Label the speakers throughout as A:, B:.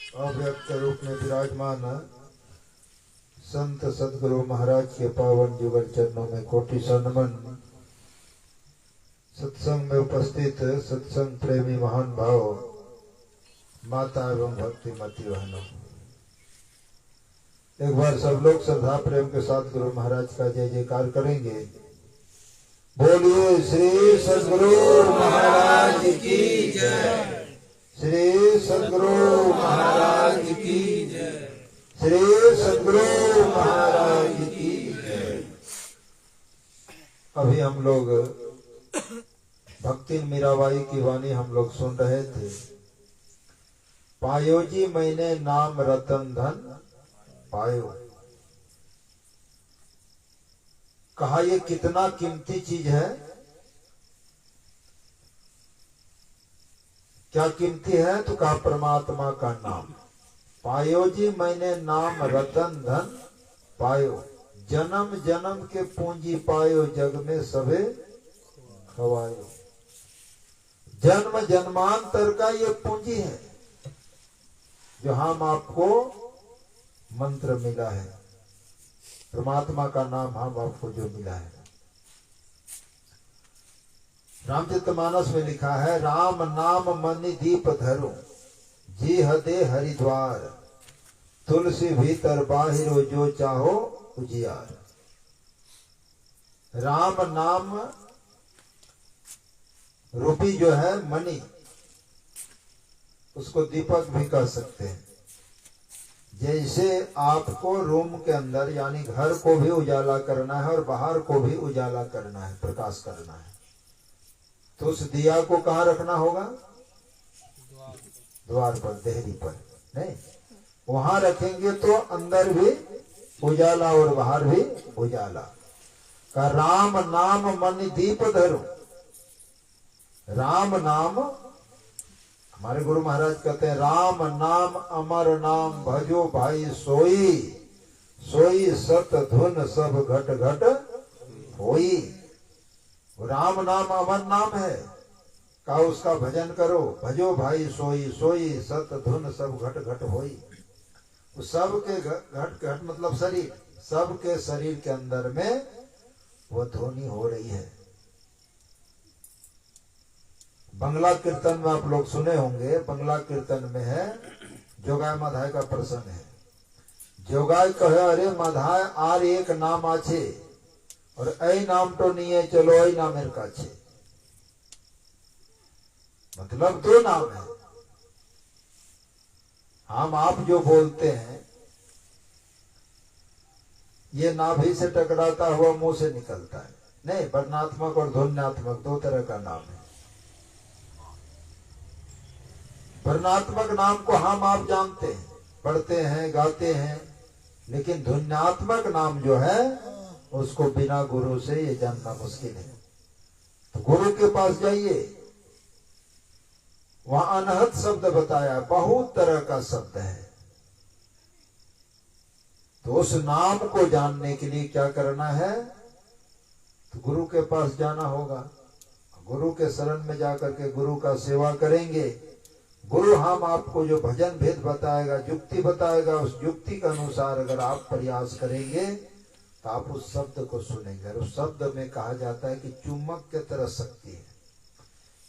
A: अव्यक्त रूप में विराजमान संत सदगुरु महाराज के पावन जुगल चरणों में कोटि सनमन। सत्संग में उपस्थित सत्संग प्रेमी महान भाव, माता एवं भक्ति मती बहनों, एक बार सब लोग श्रद्धा प्रेम के साथ गुरु महाराज का जय जयकार करेंगे। बोलिए श्री सदगुरु महाराज की जय। श्री सदगुरु महाराज की जय। श्री सदगुरु महाराज की जय। अभी हम लोग भक्ति मीराबाई की वाणी हम लोग सुन रहे थे। पायो जी मैंने नाम रतन धन पायो। कहा ये कितना कीमती चीज है। क्या कीमती है? तो कहा परमात्मा का नाम। पायो जी मैंने नाम रतन धन पायो। जन्म जन्म के पूंजी पायो, जग में सबे खवायो। जन्म जन्मांतर का ये पूंजी है जो हम आपको मंत्र मिला है, परमात्मा का नाम हम आपको जो मिला है। रामचरितमानस में लिखा है, राम नाम मनि दीप धरो, जी हदे हरिद्वार, तुलसी भीतर बाहिरो जो चाहो उजियार। राम नाम रूपी जो है मणि, उसको दीपक भी कह सकते हैं। जैसे आपको रूम के अंदर यानी घर को भी उजाला करना है और बाहर को भी उजाला करना है, प्रकाश करना है, तो उस दिया को कहाँ रखना होगा? द्वार पर, देहरी पर नहीं। वहां रखेंगे तो अंदर भी उजाला और बाहर भी उजाला। का राम नाम मनि दीप धरो। राम नाम, हमारे गुरु महाराज कहते हैं, राम नाम अमर नाम भजो भाई सोई, सोई सत धुन सब घट घट होई। राम नाम अमर नाम है, कहा उसका भजन करो। भजो भाई सोई, सोई सत धुन सब घट घट होई। सब के घट घट मतलब शरीर, सबके शरीर के अंदर में वो ध्वनि हो रही है। बंगला कीर्तन में आप लोग सुने होंगे, बंगला कीर्तन में है जोगाय माधाय का प्रसंग है। जोगाय कहे, अरे माधाय आर एक नाम आछे और ऐ नाम तो नहीं है, चलो ऐ नाम मेरे का छे। मतलब दो नाम है। हम आप जो बोलते हैं ये नाभि से टकराता हुआ मुंह से निकलता है। नहीं, वर्णात्मक और ध्वन्यात्मक दो तरह का नाम है। वर्णात्मक नाम को हम आप जानते हैं, पढ़ते हैं, गाते हैं, लेकिन ध्वन्यात्मक नाम जो है उसको बिना गुरु से ये जानना मुश्किल है। तो गुरु के पास जाइए, वहां अनहद शब्द बताया, बहुत तरह का शब्द है। तो उस नाम को जानने के लिए क्या करना है? तो गुरु के पास जाना होगा। गुरु के शरण में जाकर के गुरु का सेवा करेंगे। गुरु हम आपको जो भजन भेद बताएगा, युक्ति बताएगा, उस युक्ति के अनुसार अगर आप प्रयास करेंगे तो आप उस शब्द को सुनेंगे। उस शब्द में कहा जाता है कि चुम्बक की तरह शक्ति है।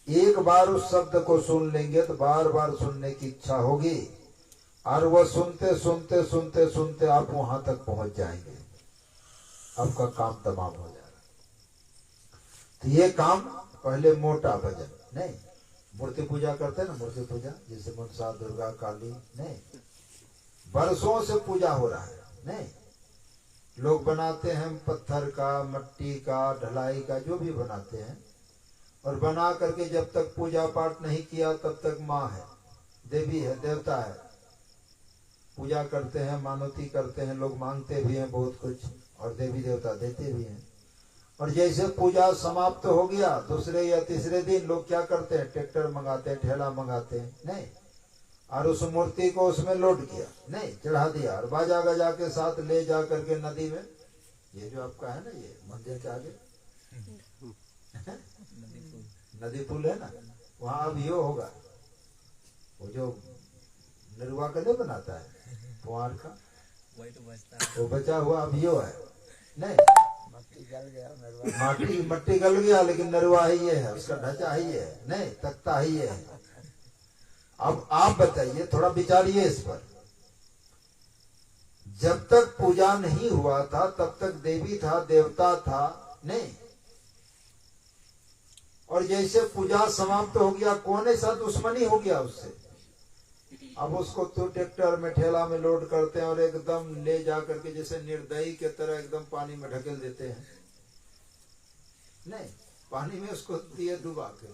A: एक बार उस शब्द को सुन लेंगे तो बार बार सुनने की इच्छा होगी और वह सुनते सुनते सुनते सुनते आप वहां तक पहुंच जाएंगे। आपका काम तमाम हो जाएगा। तो ये काम पहले मोटा भजन नहीं, मूर्ति पूजा करते हैं ना, मूर्ति पूजा जैसे मनसा दुर्गा काली नहीं, बरसों से पूजा हो रहा है नहीं। लोग बनाते हैं पत्थर का, मट्टी का, ढलाई का, जो भी बनाते हैं, और बना करके जब तक पूजा पाठ नहीं किया तब तक माँ है, देवी है, देवता है। पूजा करते हैं, मानवती करते हैं, लोग मांगते भी हैं बहुत कुछ और देवी देवता देते भी हैं। और जैसे पूजा समाप्त हो गया दूसरे या तीसरे दिन लोग क्या करते हैं? ट्रैक्टर मंगाते हैं, ठेला मंगाते हैं नहीं, और उस मूर्ति को उसमें लोड किया नहीं, चढ़ा दिया और बाजा गजा के साथ ले जा करके नदी में, ये जो आपका है ना, ये मंदिर के आगे नदी पुल है ना, वहां अब ये होगा, वो जो निरुआ का नहीं बनाता है पुआर का,
B: वही तो बचता है।
A: वो बचा हुआ अब यो है नहीं,
B: मट्टी गल गया नरवा।
A: मट्टी गल गया, लेकिन नरुआ ही ये है, उसका ढांचा ही है, नहीं तख्ता ही है। अब आप बताइए, थोड़ा विचारिए इस पर। जब तक पूजा नहीं हुआ था तब तक देवी था, देवता था नहीं, और जैसे पूजा समाप्त हो गया कौन ऐसा दुश्मनी हो गया उससे। अब उसको तो ट्रैक्टर में ठेला में लोड करते हैं और एकदम ले जा करके जैसे निर्दयी के तरह एकदम पानी में ढकेल देते हैं, नहीं पानी में उसको दिए डुबा के।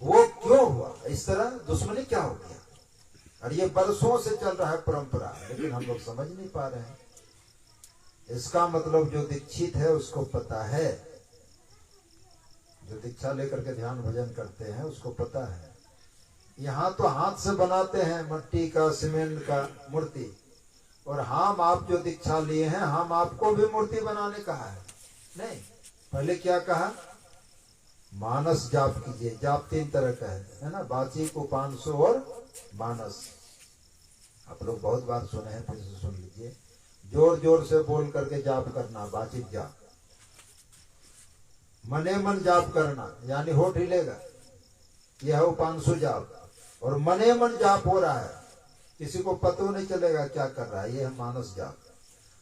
A: वो क्यों हुआ इस तरह, दुश्मनी क्या हो गया? और ये बरसों से चल रहा है परंपरा, लेकिन हम लोग समझ नहीं पा रहे हैं। इसका मतलब जो दीक्षित है उसको पता है, जो दीक्षा लेकर के ध्यान भजन करते हैं उसको पता है। यहाँ तो हाथ से बनाते हैं मट्टी का, सीमेंट का मूर्ति, और हम आप जो दीक्षा लिए हैं हम आपको भी मूर्ति बनाने कहा है नहीं। पहले क्या कहा, मानस जाप कीजिए। जाप 3 तरह का है ना, वाचिक, उपांशु और मानस। आप लोग बहुत बार सुने हैं, फिर से सुन लीजिए। जोर जोर से बोल करके जाप करना, वाचिक जाप। मने मन जाप करना, यानी होठ हिलेगा, यह है उपांशु जाप। और मने मन जाप हो रहा है, किसी को पता नहीं चलेगा क्या कर रहा है, यह है मानस जाप।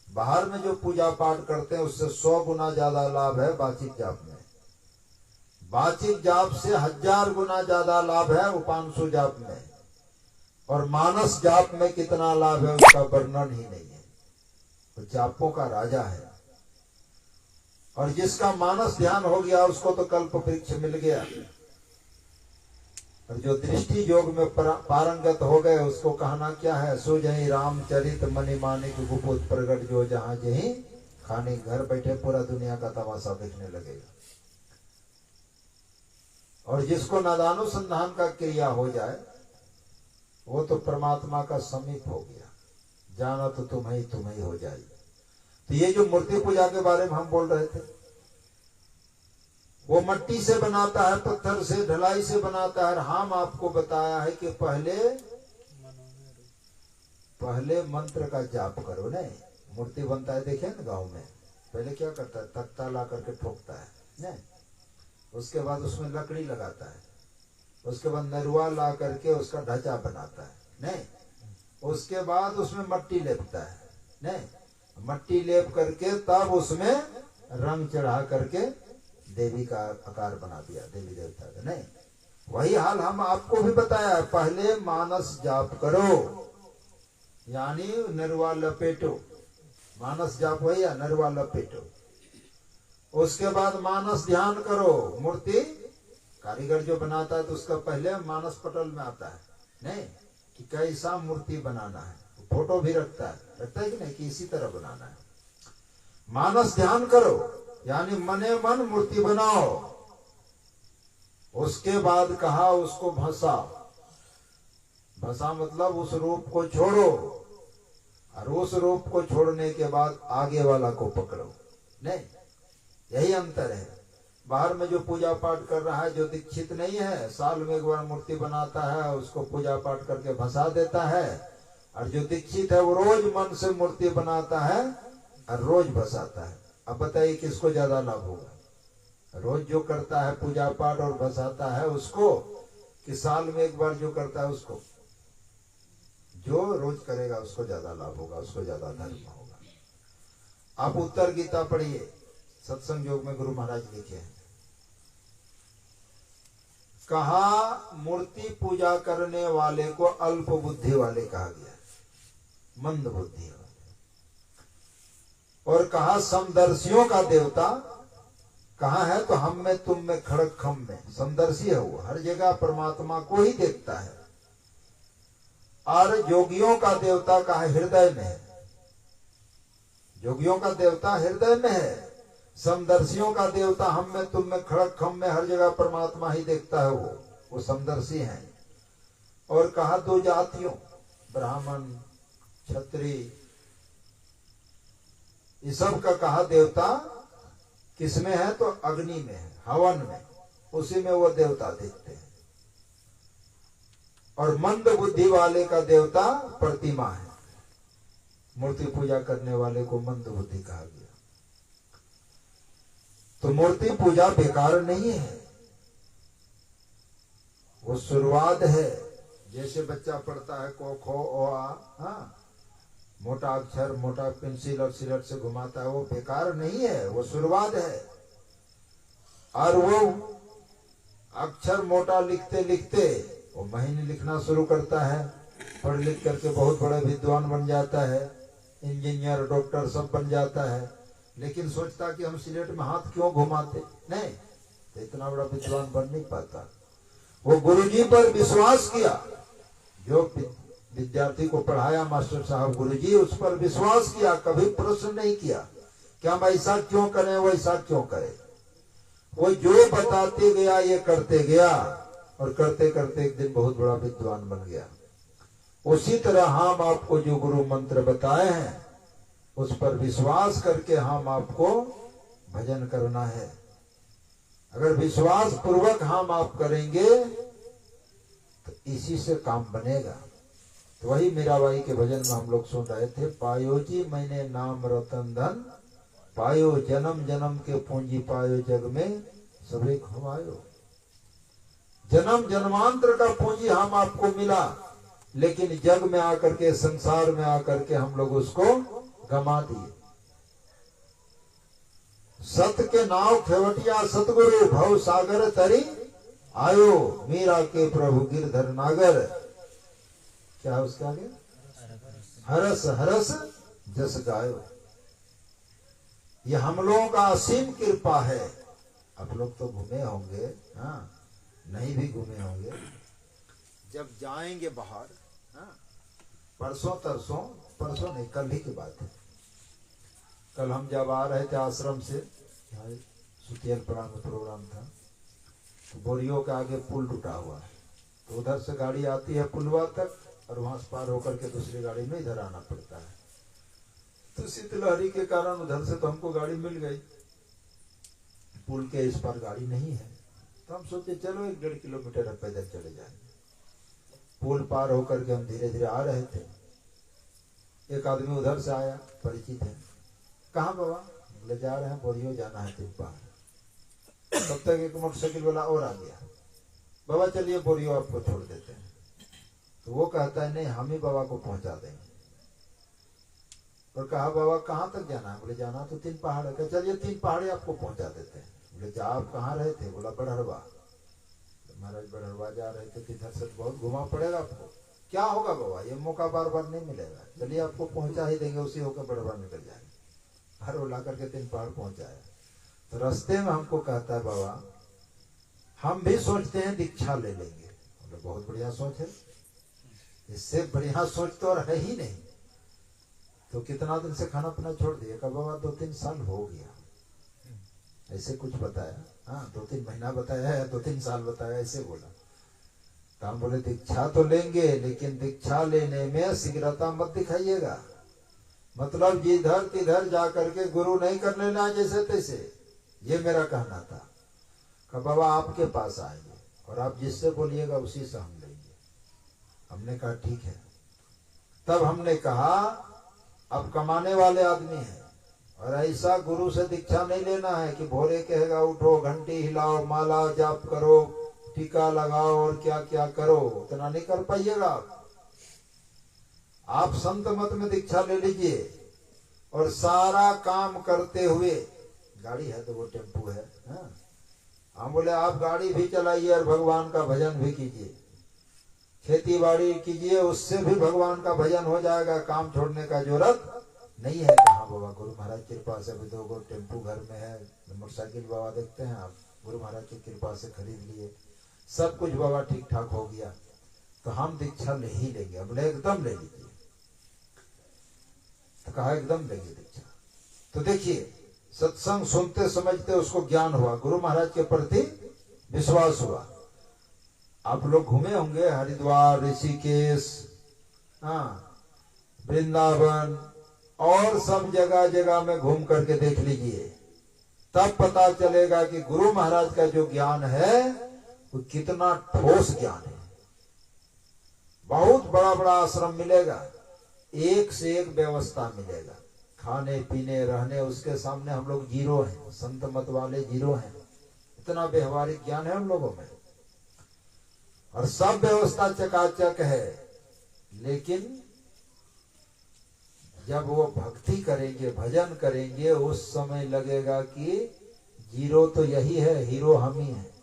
A: बाहर में जो पूजा पाठ करते हैं उससे 100 गुना ज्यादा लाभ है वाचिक जाप में। वाचिक जाप से 1000 गुना ज्यादा लाभ है उपांशु जाप में। और मानस जाप में कितना लाभ है उसका वर्णन ही नहीं है। वो जापों का राजा है। और जिसका मानस ध्यान हो गया उसको तो कल्प वृक्ष मिल गया। और जो दृष्टि योग में पारंगत हो गए उसको कहना क्या है, सो जही रामचरित मणि मानिक गुपुत प्रगट जो जहां जही खाने। घर बैठे पूरा दुनिया का तमाशा देखने लगेगा। और जिसको नादानुसंधान का क्रिया हो जाए वो तो परमात्मा का समीप हो गया। जाना तो तुम ही हो जाए। तो ये जो मूर्ति पूजा के बारे में हम बोल रहे थे, वो मट्टी से बनाता है, पत्थर से, ढलाई से बनाता है। हम आपको बताया है कि पहले मंत्र का जाप करो। नहीं, मूर्ति बनता है देखे ना गांव में, पहले क्या करता है, तख्ता ला करके ठोकता है नहीं, उसके बाद उसमें लकड़ी लगाता है, उसके बाद नरुआ ला करके उसका ढांचा बनाता है नहीं, उसके बाद उसमें मट्टी लेपता है नहीं, मट्टी लेप करके तब उसमें रंग चढ़ा करके देवी का आकार बना दिया, देवी देवता का नहीं। वही हाल हम आपको भी बताया है, पहले मानस जाप करो, यानी नरुआ लपेटो। मानस जाप वही है, नरुआ लपेटो। उसके बाद मानस ध्यान करो। मूर्ति कारीगर जो बनाता है तो उसका पहले मानस पटल में आता है नहीं, कि कैसा मूर्ति बनाना है, फोटो भी रखता है कि नहीं, कि इसी तरह बनाना है। मानस ध्यान करो, यानी मने मन मूर्ति बनाओ। उसके बाद कहा उसको भसा। भसा मतलब उस रूप को छोड़ो, और उस रूप को छोड़ने के बाद आगे वाला को पकड़ो नहीं। यही अंतर है। बाहर में जो पूजा पाठ कर रहा है, जो दीक्षित नहीं है, साल में एक बार मूर्ति बनाता है, उसको पूजा पाठ करके भसा देता है। और जो दीक्षित है वो रोज मन से मूर्ति बनाता है और रोज भसाता है। अब बताइए किसको ज्यादा लाभ होगा, रोज जो करता है पूजा पाठ और भसाता है उसको, कि साल में एक बार जो करता है उसको? जो रोज करेगा उसको ज्यादा लाभ होगा, उसको ज्यादा धर्म होगा। आप उत्तर गीता पढ़िए, सत्संग योग में गुरु महाराज लिखे हैं, कहा मूर्ति पूजा करने वाले को अल्प बुद्धि वाले कहा गया, मंद बुद्धि वाले। और कहा समदर्शियों का देवता कहाँ है, तो हम में तुम में खड़क खम में। समदर्शी है वो, हर जगह परमात्मा को ही देखता है। और योगियों का देवता कहा हृदय में है, योगियों का देवता हृदय में है। समदर्शियों का देवता हम में तुम में खड़क खम में, हर जगह परमात्मा ही देखता है, वो समदर्शी हैं। और कहा 2 जातियों, ब्राह्मण क्षत्रिय, इस सब का कहा देवता किसमें है, तो अग्नि में है, हवन में, उसी में वो देवता देखते हैं। और मंद बुद्धि वाले का देवता प्रतिमा है। मूर्ति पूजा करने वाले को मंद बुद्धि कहा गया। तो मूर्ति पूजा बेकार नहीं है, वो शुरुआत है। जैसे बच्चा पढ़ता है को खो ओ आ, हाँ, मोटा अक्षर मोटा पेंसिल और सिलट से घुमाता है, वो बेकार नहीं है, वो शुरुआत है। और वो अक्षर मोटा लिखते लिखते वो महीने लिखना शुरू करता है, पढ़ लिख करके बहुत बड़ा विद्वान बन जाता है, इंजीनियर डॉक्टर सब बन जाता है। लेकिन सोचता कि हम सिलेट में हाथ क्यों घुमाते, नहीं तो इतना बड़ा विद्वान बन नहीं पाता। वो गुरुजी पर विश्वास किया, जो विद्यार्थी को पढ़ाया मास्टर साहब गुरुजी, उस पर विश्वास किया, कभी प्रश्न नहीं किया कि हम ऐसा क्यों करें वैसा क्यों करें। वो जो बताते गया ये करते गया, और करते करते एक दिन बहुत बड़ा विद्वान बन गया। उसी तरह हम आपको जो गुरु मंत्र बताए हैं उस पर विश्वास करके हम आपको भजन करना है। अगर विश्वास पूर्वक हम आप करेंगे तो इसी से काम बनेगा। तो वही मीराबाई के भजन में हम लोग सुन रहे थे, पायो जी मैंने नाम रतन धन, पायो जन्म जन्म के पूंजी, पायो जग में सभी खवायो। जन्म जन्मांतर का पूंजी हम आपको मिला, लेकिन जग में आकर के, संसार में आकर के हम लोग उसको गमा दिए। सत के नाव खेवटिया सतगुरु, भव सागर तरी आयो, मीरा के प्रभु गिरधर नागर। क्या उसका आगे, हरस हरस जस गायो। ये हम लोगों का असीम कृपा है। आप लोग तो घूमे होंगे, हाँ, नहीं भी घूमे होंगे। जब जाएंगे बाहर, हाँ, परसों तरसों, परसों नहीं कल ही की बात है, कल हम जब आ रहे थे आश्रम से, सुतियलपड़ा में प्रोग्राम था, तो बोरियो के आगे पुल टूटा हुआ है, तो उधर से गाड़ी आती है पुलवा तक, और वहां से पार होकर के दूसरी गाड़ी में इधर आना पड़ता है। तो शीतलहरी के कारण उधर से तो हमको गाड़ी मिल गई, पुल के इस पार गाड़ी नहीं है। तो हम सोचे चलो 1-1.5 किलोमीटर पैदल चले जाएंगे। पुल पार होकर के हम धीरे धीरे आ रहे थे, एक आदमी उधर से आया, परिचित है। कहाँ बाबा? ले जा रहे हैं बोरियो, जाना है तीन पार। तब तक एक मोटरसाइकिल वाला और आ गया, बाबा चलिए बोरियो आपको छोड़ देते हैं। तो वो कहता है नहीं, हम ही बाबा को पहुंचा देंगे। और कहा बाबा कहाँ तक जाना है? बोले जाना तो 3 पहाड़ है। चलिए 3 पहाड़ी आपको पहुंचा देते हैं। बोले आप कहाँ रहे थे? बोला बड़हरवा। महाराज बड़हरवा जा रहे थे, इधर से बहुत घुमा पड़ेगा आपको। क्या होगा बाबा, ये मौका बार बार नहीं मिलेगा, चलिए आपको पहुंचा ही देंगे, उसी होकर बड़हरवा निकल जाएंगे। हर ला करके 3 पहाड़ पहुंचाया। तो रास्ते में हमको कहता है बाबा हम भी सोचते हैं दीक्षा ले लेंगे। बोले बहुत बढ़िया सोच है, इससे बढ़िया सोच तो और है ही नहीं। तो कितना दिन से खाना पीना छोड़ दिया? कहा बाबा 2-3 साल हो गया, ऐसे कुछ बताया। हाँ 2-3 महीना बताया है, 2-3 साल बताया, ऐसे बोला। तो हम बोले दीक्षा तो लेंगे, लेकिन दीक्षा लेने में शीघ्रता मत दिखाइएगा। मतलब जिधर तिधर जा करके गुरु नहीं कर लेना जैसे तैसे, ये मेरा कहना था। कहा बाबा आपके पास आएंगे और आप जिससे बोलिएगा उसी से हम लेंगे। हमने कहा ठीक है। तब हमने कहा अब कमाने वाले आदमी हैं, और ऐसा गुरु से दीक्षा नहीं लेना है कि भोरे कहेगा उठो, घंटी हिलाओ, माला जाप करो, टीका लगाओ और क्या क्या करो, उतना नहीं कर पाइएगा आप संत मत में दीक्षा ले लीजिए। और सारा काम करते हुए, गाड़ी है तो वो टेम्पू है, हाँ? हम बोले आप गाड़ी भी चलाइए और भगवान का भजन भी कीजिए, खेती बाड़ी कीजिए, उससे भी भगवान का भजन हो जाएगा, काम छोड़ने का जरूरत नहीं है। कहा बाबा गुरु महाराज की कृपा से अभी 2 टेम्पू घर में है, मोटरसाइकिल बाबा देखते हैं आप, गुरु महाराज की कृपा से खरीद लिए, सब कुछ बाबा ठीक ठाक हो गया, तो हम दीक्षा ले ही लेंगे। बोले एकदम ले लीजिए। तो कहा एकदम लेंगे दीक्षा। तो देखिए सत्संग सुनते समझते उसको ज्ञान हुआ, गुरु महाराज के प्रति विश्वास हुआ। आप लोग घूमे होंगे हरिद्वार, ऋषिकेश, हाँ, वृंदावन और सब जगह जगह में घूम करके देख लीजिए, तब पता चलेगा कि गुरु महाराज का जो ज्ञान है वो कितना ठोस ज्ञान है। बहुत बड़ा बड़ा आश्रम मिलेगा, एक से एक व्यवस्था मिलेगा, खाने पीने रहने, उसके सामने हम लोग जीरो हैं, संत मत वाले जीरो हैं। इतना व्यवहारिक ज्ञान है हम लोगों में, और सब व्यवस्था चकाचक है। लेकिन जब वो भक्ति करेंगे, भजन करेंगे, उस समय लगेगा कि जीरो तो यही है, हीरो हम ही हैं।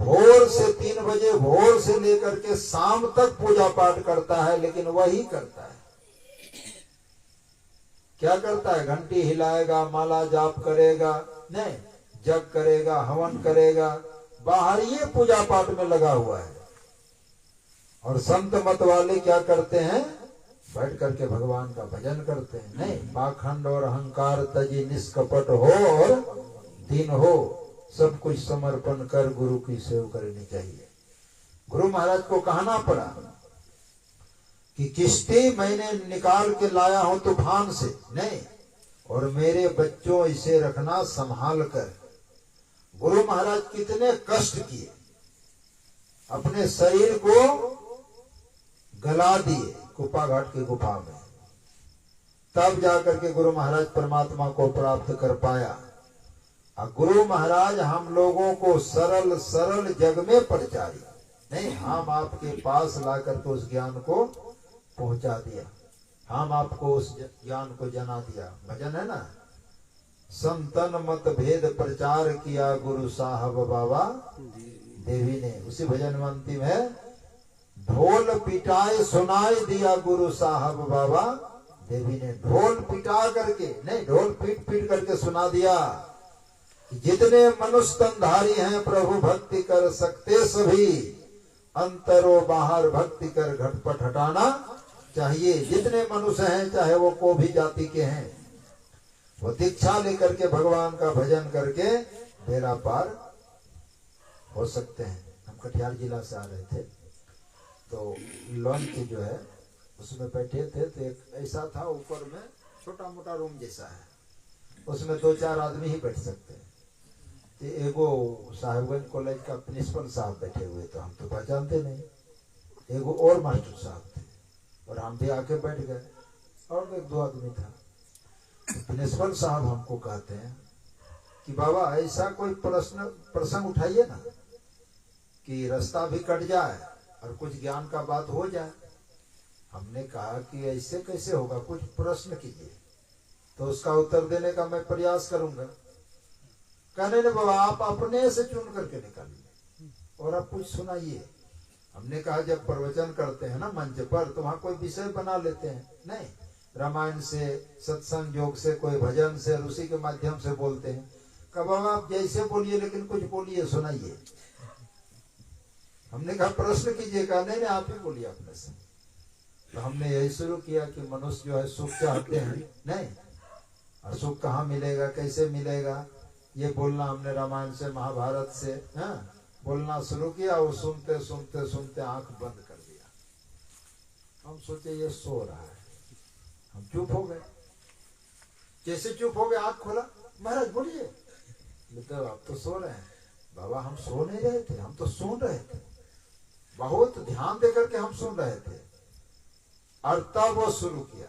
A: भोर से 3 बजे, भोर से लेकर के शाम तक पूजा पाठ करता है, लेकिन वही करता है। क्या करता है? घंटी हिलाएगा, माला जाप करेगा, नहीं, जप करेगा, हवन करेगा, बाहर ये पूजा पाठ में लगा हुआ है। और संत मत वाले क्या करते हैं? बैठ करके भगवान का भजन करते हैं। नहीं, पाखंड और अहंकार तजी, निष्कपट हो और दीन हो, सब कुछ समर्पण कर गुरु की सेवा करनी चाहिए। गुरु महाराज को कहना पड़ा कि किश्ती मैंने निकाल के लाया हूं तूफान से, नहीं, और मेरे बच्चों इसे रखना संभाल कर। गुरु महाराज कितने कष्ट किए, अपने शरीर को गला दिए कुप्पा घाट की गुफा में, तब जाकर के गुरु महाराज परमात्मा को प्राप्त कर पाया। और गुरु महाराज हम लोगों को सरल सरल जग में परिचारी, नहीं, हम आपके पास ला करके उस ज्ञान को पहुंचा दिया, हम आपको उस ज्ञान को जना दिया। भजन है ना, संतन मत भेद प्रचार किया गुरु साहब बाबा देवी ने। उसी भजन में अंतिम है, ढोल पिटाए सुनाई दिया गुरु साहब बाबा देवी ने। ढोल पिटा करके, नहीं, ढोल पीट पीट करके सुना दिया कि जितने मनुष्य तनधारी हैं प्रभु भक्ति कर सकते सभी, अंतरो बाहर भक्ति कर घटपट हटाना चाहिए। जितने मनुष्य हैं, चाहे वो को भी जाति के हैं, वो दीक्षा लेकर के भगवान का भजन करके बेड़ा पार हो सकते हैं। हम कटिहार जिला से आ रहे थे, तो लॉन्च जो है उसमें बैठे थे, तो एक ऐसा था, ऊपर में छोटा मोटा रूम जैसा है, उसमें 2-4 आदमी ही बैठ सकते हैं। तो एगो साहिबगंज कॉलेज का प्रिंसिपल साहब बैठे हुए, तो हम तो पहचानते नहीं, एगो और मास्टर साहब थे, और हम भी आके बैठ गए, और 1-2 आदमी था। प्रिंसिपल साहब हमको कहते हैं कि बाबा ऐसा कोई प्रसंग उठाइए ना कि रास्ता भी कट जाए और कुछ ज्ञान का बात हो जाए। हमने कहा कि ऐसे कैसे होगा, कुछ प्रश्न कीजिए, तो उसका उत्तर देने का मैं प्रयास करूंगा। कहने लगे बाबा आप अपने से चुन करके निकालिए और आप कुछ सुनाइए। हमने कहा जब प्रवचन करते हैं ना मंच पर, तो वहां कोई विषय बना लेते हैं, नहीं, रामायण से, सत्संग योग से, कोई भजन से, ऋषि के माध्यम से बोलते हैं। कहा बाबा आप जैसे बोलिए, लेकिन कुछ बोलिए, सुनाइए। हमने कहा प्रश्न कीजिए। कहा नहीं, आप ही बोलिए अपने से। तो हमने यही शुरू किया कि मनुष्य जो है सुख चाहते हैं, नहीं, और सुख कहाँ मिलेगा, कैसे मिलेगा, ये बोलना हमने रामायण से, महाभारत से बोलना शुरू किया। वो सुनते सुनते सुनते आंख बंद कर दिया। हम सोचे ये सो रहा है, हम चुप हो गए। जैसे चुप हो गए, आंख खोला, महाराज बोलिए। तो आप तो सो रहे हैं। बाबा हम सो नहीं रहे थे, हम तो सुन रहे थे, बहुत ध्यान देकर के हम सुन रहे थे। और तब वो शुरू किया,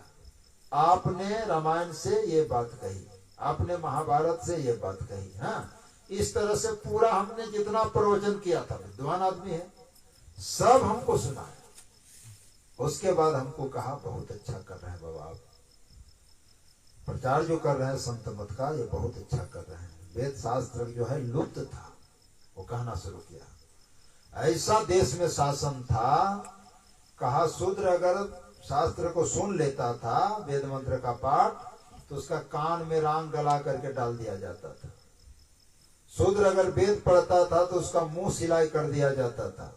A: आपने रामायण से ये बात कही, आपने महाभारत से ये बात कही। हाँ, इस तरह से पूरा हमने जितना प्रवचन किया था, विद्वान आदमी है, सब हमको सुना है। उसके बाद हमको कहा बहुत अच्छा कर रहे हैं बाबा आप, प्रचार जो कर रहे हैं संत मत का, ये बहुत अच्छा कर रहे हैं। वेद शास्त्र जो है लुप्त था, वो कहना शुरू किया। ऐसा देश में शासन था, कहा शूद्र अगर शास्त्र को सुन लेता था, वेद मंत्र का पाठ, तो उसका कान में रांग गला करके डाल दिया जाता था। शूद्र अगर वेद पढ़ता था तो उसका मुंह सिलाई कर दिया जाता था।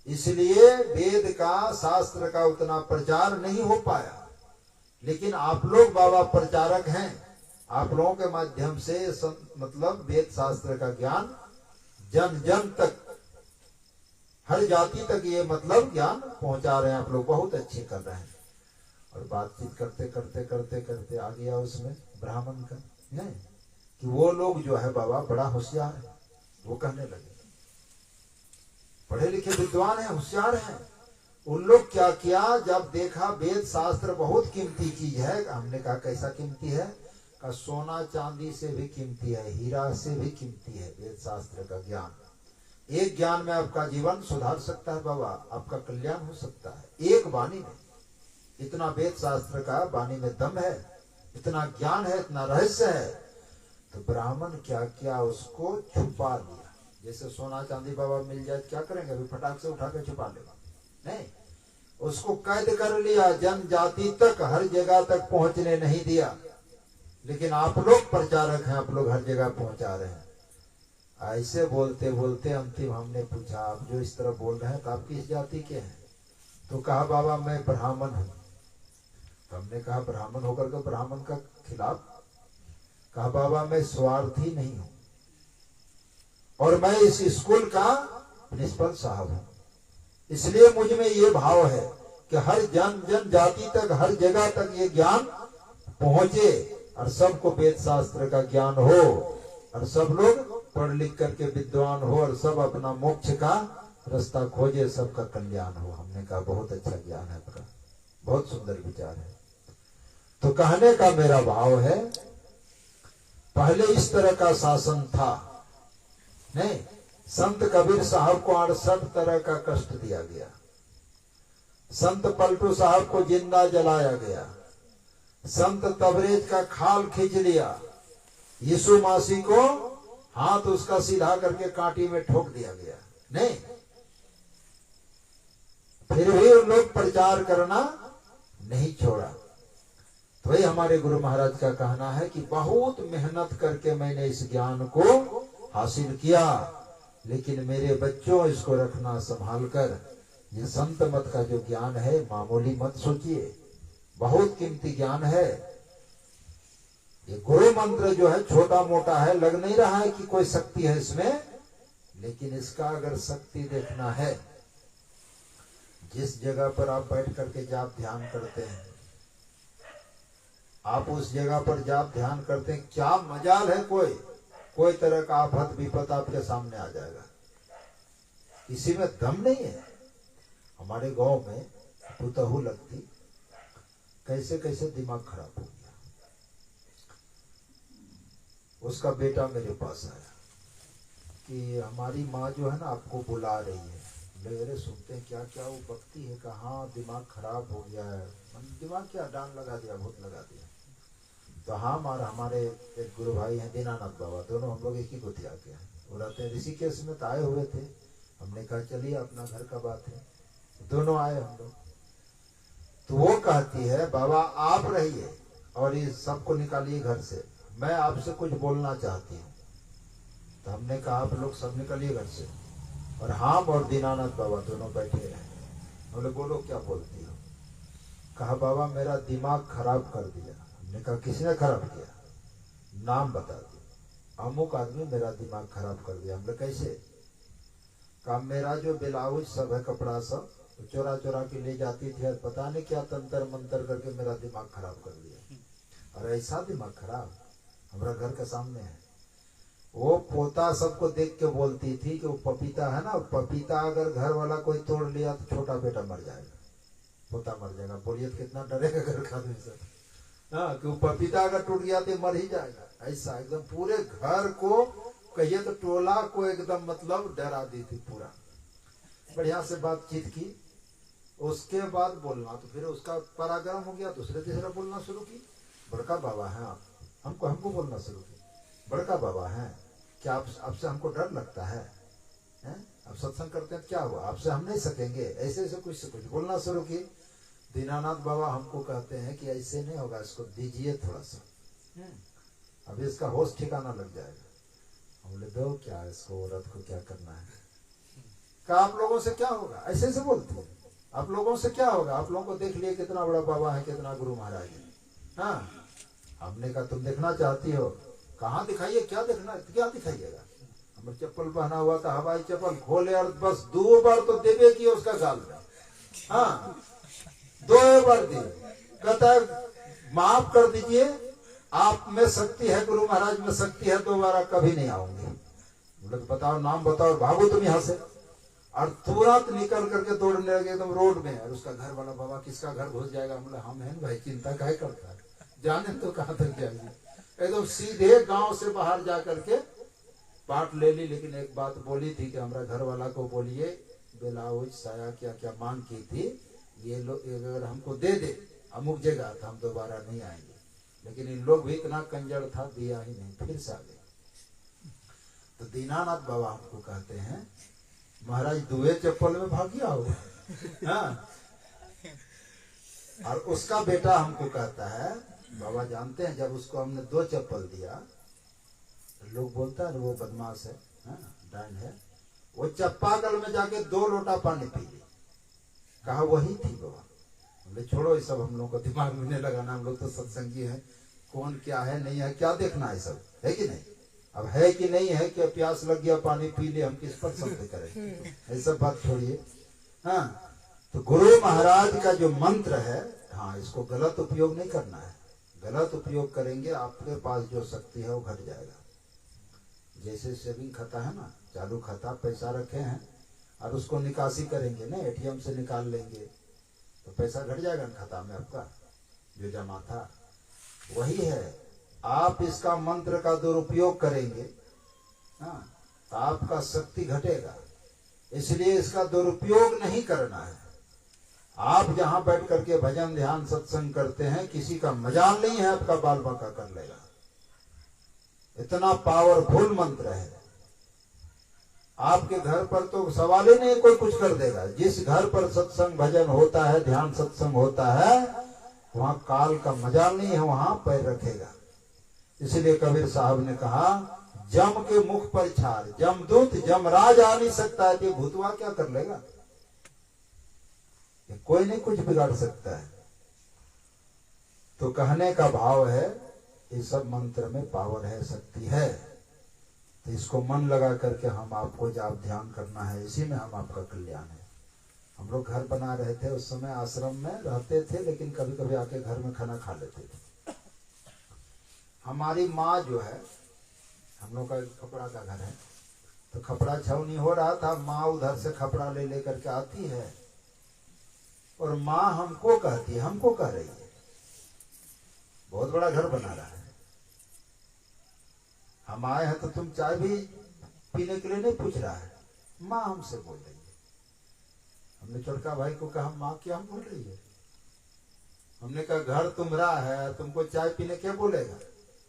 A: इसलिए वेद का, शास्त्र का उतना प्रचार नहीं हो पाया। लेकिन आप लोग बाबा प्रचारक हैं, आप लोगों के माध्यम से मतलब वेद शास्त्र का ज्ञान जन जन तक, हर जाति तक ये मतलब ज्ञान पहुंचा रहे हैं आप लोग, बहुत अच्छे कर रहे हैं। और बातचीत करते करते करते करते आ गया उसमें ब्राह्मण का, नहीं, कि वो लोग जो है बाबा बड़ा होशियार है, वो कहने लगे। पढ़े लिखे विद्वान हैं, होशियार हैं। उन लोग क्या किया, जब देखा वेद शास्त्र बहुत कीमती चीज है। हमने कहा कैसा कीमती है? का सोना चांदी से भी कीमती है, हीरा से भी कीमती है वेद शास्त्र का ज्ञान। एक ज्ञान में आपका जीवन सुधार सकता है बाबा, आपका कल्याण हो सकता है। एक वाणी में इतना वेद शास्त्र का वाणी में दम है, इतना ज्ञान है, इतना रहस्य है। तो ब्राह्मण क्या किया, उसको छुपा लिया। जैसे सोना चांदी बाबा मिल जाए क्या करेंगे, अभी फटाक से उठा के छुपा लेगा नहीं, उसको कैद कर लिया, जनजाति तक हर जगह तक पहुंचने नहीं दिया। लेकिन आप लोग प्रचारक हैं, आप लोग हर जगह पहुंचा रहे हैं। ऐसे बोलते बोलते अंतिम हमने पूछा, आप जो इस तरह बोल रहे हैं तो आप किस जाति के हैं? तो कहा बाबा मैं ब्राह्मण हूं। तो हमने कहा ब्राह्मण होकर के ब्राह्मण का खिलाफ? कहा बाबा मैं स्वार्थी नहीं हूं और मैं इस स्कूल का प्रिंसिपल साहब हूं, इसलिए मुझ में ये भाव है कि हर जन जाति तक, हर जगह तक ये ज्ञान पहुंचे और सबको वेद शास्त्र का ज्ञान हो और सब लोग पढ़ लिख करके विद्वान हो और सब अपना मोक्ष का रास्ता खोजे, सबका कल्याण हो। हमने कहा बहुत अच्छा ज्ञान है आपका, बहुत सुंदर विचार है। तो कहने का मेरा भाव है, पहले इस तरह का शासन था नहीं। संत कबीर साहब को 68 तरह का कष्ट दिया गया, संत पलटू साहब को जिंदा जलाया गया, संत तबरेज का खाल खींच लिया, यीशु मसीह को हाथ उसका सीधा करके कांटी में ठोक दिया गया नहीं। फिर भी उन लोग प्रचार करना नहीं छोड़ा। तो वही हमारे गुरु महाराज का कहना है कि बहुत मेहनत करके मैंने इस ज्ञान को हासिल किया, लेकिन मेरे बच्चों इसको रखना संभाल कर। ये संत मत का जो ज्ञान है मामूली मत सोचिए, बहुत कीमती ज्ञान है। ये गुरु मंत्र जो है छोटा मोटा है, लग नहीं रहा है कि कोई शक्ति है इसमें, लेकिन इसका अगर शक्ति देखना है, जिस जगह पर आप बैठ करके जाप ध्यान करते हैं, आप उस जगह पर जाप ध्यान करते हैं, क्या मजाल है, कोई तरह का आफत विपत आपके सामने आ जाएगा, किसी में दम नहीं है। हमारे गांव में पुतहू लगती, कैसे कैसे दिमाग खराब हो गया। उसका बेटा मेरे पास आया कि हमारी माँ जो है ना आपको बुला रही है। मेरे सुनते हैं क्या क्या वो बकती है, कहाँ दिमाग खराब हो गया है। दिमाग क्या, डांग लगा दिया, भूत लगा दिया। तो हम और हमारे एक गुरु भाई हैं दीनानाथ बाबा, दोनों हम लोग एक ही गोतिया के हैं। वो रहते हैं ऋषिकेश में, तो आए हुए थे। हमने कहा चलिए अपना घर का बात है, दोनों आए हम लोग। तो वो कहती है बाबा आप रहिए और इस सबको निकालिए घर से, मैं आपसे कुछ बोलना चाहती हूँ। तो हमने कहा आप लोग सब निकलिए घर से, और हम और दीनानाथ बाबा दोनों बैठे रहे। बोले बोलो क्या बोलती हो? कहा बाबा मेरा दिमाग खराब कर दिया। हमने कहा किसने खराब किया? नाम बता दिया। अमुक आदमी मेरा दिमाग खराब कर दिया। हमने कैसे? कहा मेरा जो ब्लाउज सब है, कपड़ा सब चोरा चोरा के ले जाती थी, पता नहीं क्या तंत्र मंत्र करके मेरा दिमाग खराब कर दिया। और ऐसा दिमाग खराब हमारा घर के सामने है। वो पोता सबको देख के बोलती थी कि वो पपीता है ना, पपीता अगर घर वाला कोई तोड़ लिया तो छोटा बेटा मर जाएगा, पोता मर जाएगा। बोलिए तो कितना डरेगा घर का आदमी सब, हाँ, कि वो पपीता अगर टूट गया तो मर ही जाएगा। ऐसा एकदम पूरे घर को, कहिए तो टोला को एकदम मतलब डरा दी थी पूरा। बढ़िया से बातचीत की, उसके बाद बोलना तो फिर उसका पराक्रम हो गया, दूसरे तीसरा बोलना शुरू की। बड़का बाबा है आप, हमको बोलना शुरू की। बड़का बाबा हैं, क्या आपसे हमको डर लगता है? आप सत्संग करते हैं क्या हुआ, आपसे हम नहीं सकेंगे? ऐसे ऐसे कुछ से कुछ बोलना शुरू की। दीनानाथ बाबा हमको कहते हैं कि ऐसे नहीं होगा, इसको दीजिए थोड़ा सा, अभी इसका होश ठिकाना लग जाएगा। हम बोले दो क्या, इसको औरत को क्या करना है? कहा आप लोगों से क्या होगा, ऐसे ऐसे बोलती है, आप लोगों से क्या होगा? आप लोगों को देख लिए कितना बड़ा बाबा है, कितना गुरु महाराज है। हाँ, हमने कहा तुम देखना चाहती हो, कहाँ दिखाइए, क्या देखना, क्या दिखाइएगा? हमें चप्पल पहना हुआ था, हवाई चप्पल खोले और बस 2 बार तो देवे की उसका गाल में, हाँ 2 बार दी। कहता है माफ कर दीजिए, आप में शक्ति है, गुरु महाराज में शक्ति है, दोबारा कभी नहीं आऊंगी। बोले तो बताओ नाम बताओ, भागो तुम यहाँ से। और तुरंत निकल करके दौड़ने लगे एकदम रोड में। और उसका घर वाला, बाबा किसका घर घुस जाएगा? हम बोले हम हैं भाई, चिंता काहे करता है, जाने तो कहाँ तक जाएगी। एकदम सीधे गांव से बाहर जा करके पाठ ले ली। लेकिन एक बात बोली थी कि हमारा घर वाला को बोलिए ब्लाउज साया क्या क्या मांग की थी, ये लोग अगर हमको दे दे अमुक जगह तो हम दोबारा नहीं आएंगे। लेकिन इन लोग भी इतना कंजर था, दिया ही नहीं, फिर से आ गए। तो दीनानाथ बाबा हमको कहते हैं महाराज दुए चप्पल में भाग गया हो। हाँ। और उसका बेटा हमको कहता है, बाबा जानते हैं जब उसको हमने 2 चप्पल दिया, लोग बोलता है वो बदमाश है, डांड है, वो चप्पाकल में जाके 2 लोटा पानी पी ली। कहा वही थी बाबा। बोले छोड़ो ये सब हम लोग को दिमाग में नहीं लगाना, हम लोग तो सत्संगी हैं, कौन क्या है नहीं है क्या देखना है, सब है कि नहीं। अब है कि नहीं है कि प्यास लग गया पानी पी ले, हम किस पर संदेह करें, ऐसा बात छोड़िए। हाँ, तो गुरु महाराज का जो मंत्र है, हाँ इसको गलत उपयोग नहीं करना है। गलत उपयोग करेंगे आपके पास जो शक्ति है वो घट जाएगा। जैसे सेविंग खाता है ना, चालू खाता, पैसा रखे हैं और उसको निकासी करेंगे ना, एटीएम से निकाल लेंगे तो पैसा घट जाएगा ना खाता में आपका जो जमा था। वही है, आप इसका मंत्र का दुरुपयोग करेंगे हाँ, तो आपका शक्ति घटेगा। इसलिए इसका दुरुपयोग नहीं करना है। आप जहां बैठ करके भजन ध्यान सत्संग करते हैं, किसी का मजाल नहीं है आपका बाल बाका कर लेगा। इतना पावरफुल मंत्र है। आपके घर पर तो सवाल ही नहीं कोई कुछ कर देगा। जिस घर पर सत्संग भजन होता है, ध्यान सत्संग होता है, वहां काल का मजाल नहीं है, वहां पैर रखेगा। इसलिए कबीर साहब ने कहा जम के मुख पर छार, जमदूत जमराज आ नहीं सकता है, ये भूतवा क्या कर लेगा, ये कोई नहीं कुछ बिगाड़ सकता है। तो कहने का भाव है इस सब मंत्र में पावर है, शक्ति है। तो इसको मन लगा करके हम आपको जाप ध्यान करना है, इसी में हम आपका कल्याण है। हम लोग घर बना रहे थे, उस समय आश्रम में रहते थे, लेकिन कभी कभी आके घर में खाना खा लेते थे। हमारी माँ जो है, हम लोग का कपड़ा का घर है, तो कपड़ा छावनी हो रहा था, माँ उधर से कपड़ा ले लेकर के आती है और माँ हमको कहती है, हमको कह रही है, बहुत बड़ा घर बना रहा है, हम आए हैं तो तुम चाय भी पीने के लिए नहीं पूछ रहा है, माँ हमसे बोल रही है। हमने छोटका भाई को कहा माँ क्या बोल रही है? हमने कहा घर तुम्हारा है, तुमको चाय पीने क्या बोलेगा?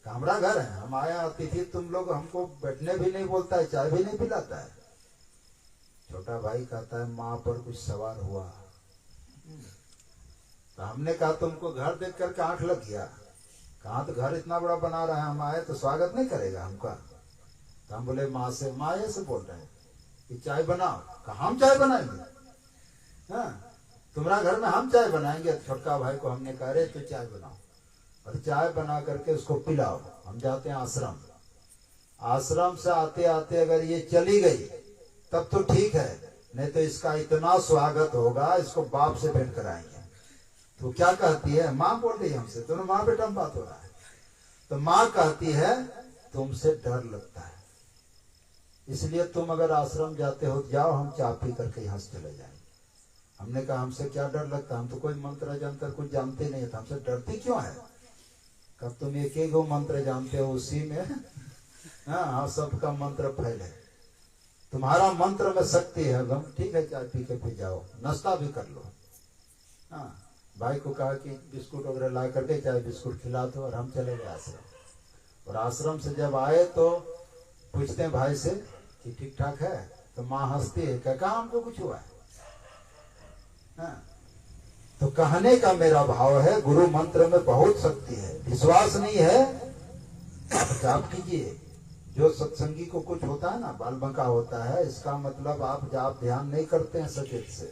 A: हमारा घर है, हम आए अतिथि, तुम लोग हमको बैठने भी नहीं बोलता है, चाय भी नहीं पिलाता है। छोटा भाई कहता है माँ पर कुछ सवार हुआ। तो हमने कहा तुमको घर देख करके आंख लग गया? कहा तो घर इतना बड़ा बना रहा है, हम आए तो स्वागत नहीं करेगा हमका? तो हम बोले माँ से, माँ ये से बोल रहे हैं कि चाय बनाओ। कहा हम चाय बनाएंगे? हाँ, तुम्हारा घर में हम चाय बनाएंगे? छोटका भाई को हमने कहा रे तू चाय बनाओ और चाय बना करके उसको पिलाओ। हम जाते हैं आश्रम, आश्रम से आते आते अगर ये चली गई तब तो ठीक है, नहीं तो इसका इतना स्वागत होगा, इसको बाप से भेंट कराएंगे। तो क्या कहती है? माँ बोल रही है हमसे, दोनों माँ बेटा में बात हो रहा है। तो माँ कहती है तुमसे डर लगता है, इसलिए तुम अगर आश्रम जाते हो जाओ, हम चाय पी करके यहाँ से चले जाएंगे। हमने कहा हमसे क्या डर लगता, हम तो कोई मंत्र जंतर कुछ जानते नहीं था, हमसे डरती क्यों है? कब तुम एक एक मंत्र जानते हो, उसी में हाँ सबका मंत्र फैले। तुम्हारा मंत्र में शक्ति है, हम ठीक है चाय पी के फिर जाओ, नाश्ता भी कर लो। हाँ, भाई को कहा कि बिस्कुट वगैरह ला करके चाय बिस्कुट खिला दो, और हम चले गए आश्रम। और आश्रम से जब आए तो पूछते हैं भाई से कि ठीक ठाक है? तो माँ हंसती है, क्या हमको कुछ हुआ है? हाँ। तो कहने का मेरा भाव है गुरु मंत्र में बहुत शक्ति है। विश्वास नहीं है आप जाप कीजिए। जो सत्संगी को कुछ होता है ना, बाल बंका होता है, इसका मतलब आप जाप ध्यान नहीं करते हैं सचेत से।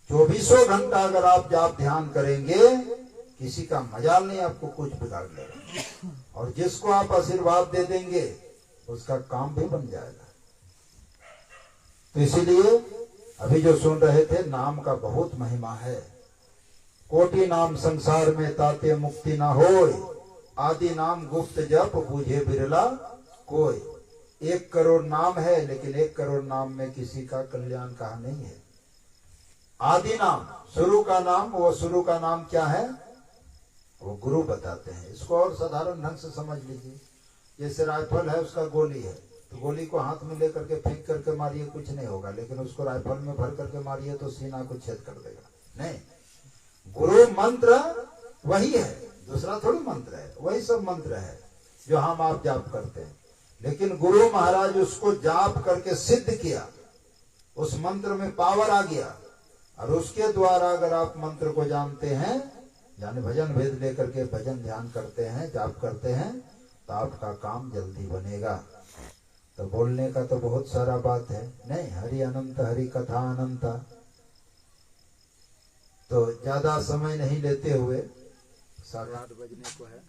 A: 24 घंटा अगर आप जाप ध्यान करेंगे, किसी का मजाल नहीं आपको कुछ बिगाड़ लेगा। और जिसको आप आशीर्वाद दे देंगे उसका काम भी बन जाएगा। तो इसीलिए अभी जो सुन रहे थे, नाम का बहुत महिमा है। कोटि नाम संसार में ताते मुक्ति ना होय, आदि नाम गुप्त जप बूझे बिरला कोई। 1 करोड़ नाम है, लेकिन 1 करोड़ नाम में किसी का कल्याण कहा नहीं है। आदि नाम, शुरू का नाम, वो शुरू का नाम क्या है वो गुरु बताते हैं। इसको और साधारण ढंग से समझ लीजिए। जैसे राइफल है, उसका गोली है, तो गोली को हाथ में लेकर के फेंक करके मारिए कुछ नहीं होगा, लेकिन उसको राइफल में भर करके मारिए तो सीना को छेद कर देगा। नहीं, गुरु मंत्र वही है, दूसरा थोड़ी मंत्र है, वही सब मंत्र है जो हम आप जाप करते हैं। लेकिन गुरु महाराज उसको जाप करके सिद्ध किया, उस मंत्र में पावर आ गया, और उसके द्वारा अगर आप मंत्र को जानते हैं, यानी भजन भेद लेकर के भजन ध्यान करते हैं, जाप करते हैं, तो आपका काम जल्दी बनेगा। तो बोलने का तो बहुत सारा बात है, नहीं, हरि अनंत, हरि कथा अनंत। तो ज्यादा समय नहीं लेते हुए 8:30 बजने को है,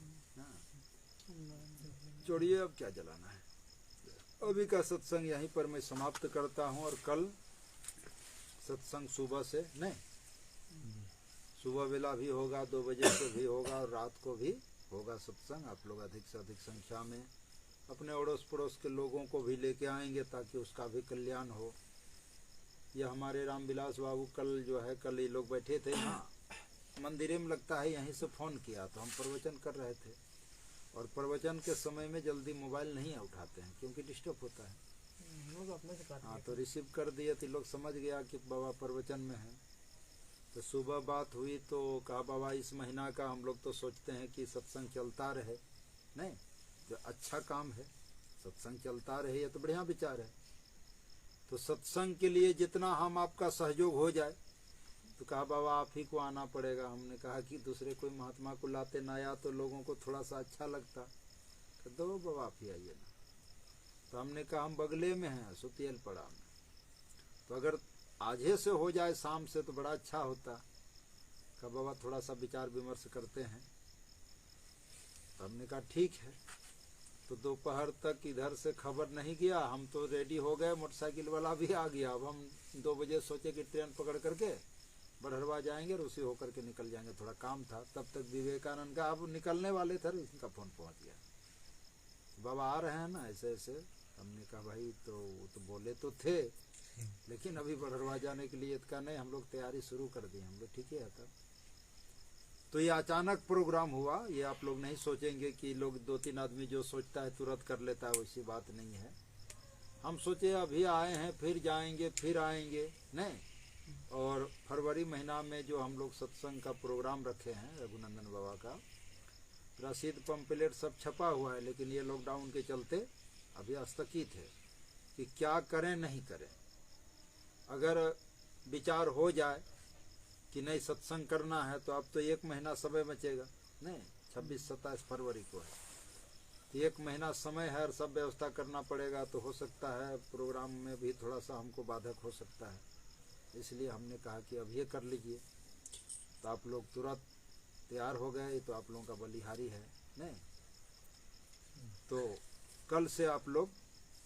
A: छोड़िए अब क्या जलाना है। अभी का सत्संग यहीं पर मैं समाप्त करता हूँ, और कल सत्संग सुबह से नहीं, सुबह वेला भी होगा, 2 बजे से भी होगा, और रात को भी होगा सत्संग। आप लोग अधिक से अधिक संख्या में अपने अड़ोस पड़ोस के लोगों को भी लेके आएंगे, ताकि उसका भी कल्याण हो। यह हमारे रामविलास बाबू कल जो है, कल ये लोग बैठे थे यहाँ मंदिर में, लगता है यहीं से फोन किया, तो हम प्रवचन कर रहे थे, और प्रवचन के समय में जल्दी मोबाइल नहीं उठाते हैं क्योंकि डिस्टर्ब होता है। हाँ, तो रिसीव कर दिए, तो लोग समझ गया कि बाबा प्रवचन में है। तो सुबह बात हुई तो कहा बाबा इस महीना का हम लोग तो सोचते हैं कि सत्संग चलता रहे। नहीं, तो अच्छा काम है, सत्संग चलता रहे, ये तो बढ़िया विचार है। तो सत्संग के लिए जितना हम आपका सहयोग हो जाए, तो कहा बाबा आप ही को आना पड़ेगा। हमने कहा कि दूसरे कोई महात्मा को लाते ना आया तो लोगों को थोड़ा सा अच्छा लगता, तो बाबा आप ही आइए ना। तो हमने कहा हम बगले में हैं, सुतियल पड़ा में, तो अगर आजे से हो जाए शाम से तो बड़ा अच्छा होता। कहा बाबा थोड़ा सा विचार विमर्श करते हैं। तो हमने कहा ठीक है। तो दोपहर तक इधर से खबर नहीं गया, हम तो रेडी हो गए, मोटरसाइकिल वाला भी आ गया। अब हम 2 बजे सोचे कि ट्रेन पकड़ करके बड़हरवा जाएंगे और उसी होकर के निकल जाएंगे, थोड़ा काम था। तब तक विवेकानंद का अब निकलने वाले थे, उनका फोन पहुंच गया, बाबा आ रहे हैं ना ऐसे ऐसे। हमने कहा भाई तो वो तो बोले तो थे, लेकिन अभी बड़हरवा जाने के लिए इसका नहीं, हम लोग तैयारी शुरू कर दी। हम लोग ठीक है था। तो ये अचानक प्रोग्राम हुआ, ये आप लोग नहीं सोचेंगे कि लोग 2-3 आदमी जो सोचता है तुरंत कर लेता है, वैसी बात नहीं है। हम सोचे अभी आए हैं, फिर जाएंगे, फिर आएंगे, नहीं। और फरवरी महीना में जो हम लोग सत्संग का प्रोग्राम रखे हैं रघुनंदन बाबा का, रसीद पंपलेट सब छपा हुआ है, लेकिन ये लॉकडाउन के चलते अभी स्थगित है कि क्या करें नहीं करें। अगर विचार हो जाए कि नहीं सत्संग करना है, तो अब तो 1 महीना समय बचेगा, नहीं 26-27 फरवरी को है, तो 1 महीना समय है और सब व्यवस्था करना पड़ेगा। तो हो सकता है प्रोग्राम में भी थोड़ा सा हमको बाधक हो सकता है, इसलिए हमने कहा कि अब ये कर लीजिए। तो आप लोग तुरंत तैयार हो गए, तो आप लोगों का बलिहारी है, नहीं। तो कल से आप लोग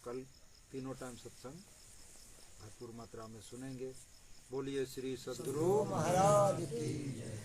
A: कल तीनों टाइम सत्संग भरपूर मात्रा में सुनेंगे। बोलिए श्री सद्गुरु महाराज की जय।